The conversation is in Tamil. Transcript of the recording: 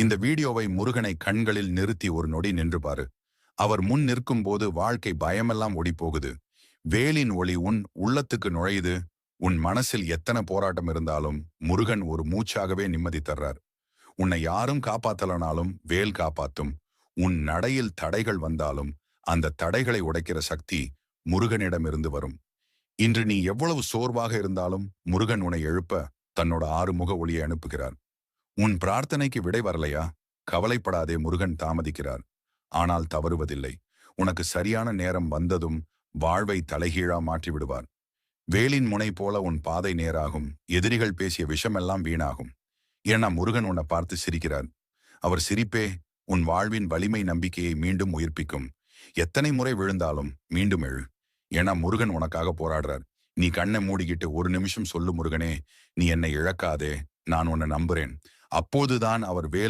இந்த வீடியோவை முருகனை கண்களில் நிறுத்தி ஒரு நொடி நின்று பாரு. அவர் முன் நிற்கும் போது வாழ்க்கை பயமெல்லாம் ஓடிப்போகுது. வேலின் ஒளி உன் உள்ளத்துக்கு நுழையுது. உன் மனசில் எத்தனை போராட்டம் இருந்தாலும் முருகன் ஒரு மூச்சாகவே நிம்மதி தர்றார். உன்னை யாரும் காப்பாத்தலனாலும் வேல் காப்பாத்தும். உன் நடையில் தடைகள் வந்தாலும் அந்த தடைகளை உடைக்கிற சக்தி முருகனிடமிருந்து வரும். இன்று நீ எவ்வளவு சோர்வாக இருந்தாலும் முருகன் உன்னை எழுப்ப தன்னோட ஆறுமுக ஒளியை அனுப்புகிறார். உன் பிரார்த்தனைக்கு விடை வரலையா? கவலைப்படாதே, முருகன் தாமதிக்கிறார். ஆனால் தவறுவதில்லை. உனக்கு சரியான நேரம் வந்ததும் வாழ்வை தலைகீழா மாற்றி விடுவார். வேலின் முனை போல உன் பாதை நேராகும். எதிரிகள் பேசிய விஷமெல்லாம் வீணாகும். ஏன்னா முருகன் உன்னை பார்த்து சிரிக்கிறார். அவர் சிரிப்பே உன் வாழ்வின் வலிமை நம்பிக்கையை மீண்டும் உயிர்ப்பிக்கும். எத்தனை முறை விழுந்தாலும் மீண்டும் எழு. ஏன்னா முருகன் உனக்காக போராடுறார். நீ கண்ணை மூடிக்கிட்டு ஒரு நிமிஷம் சொல்லு, முருகனே, நீ என்னை இழக்காதே, நான் உன்னை நம்புறேன். அப்போதுதான் அவர் வேல்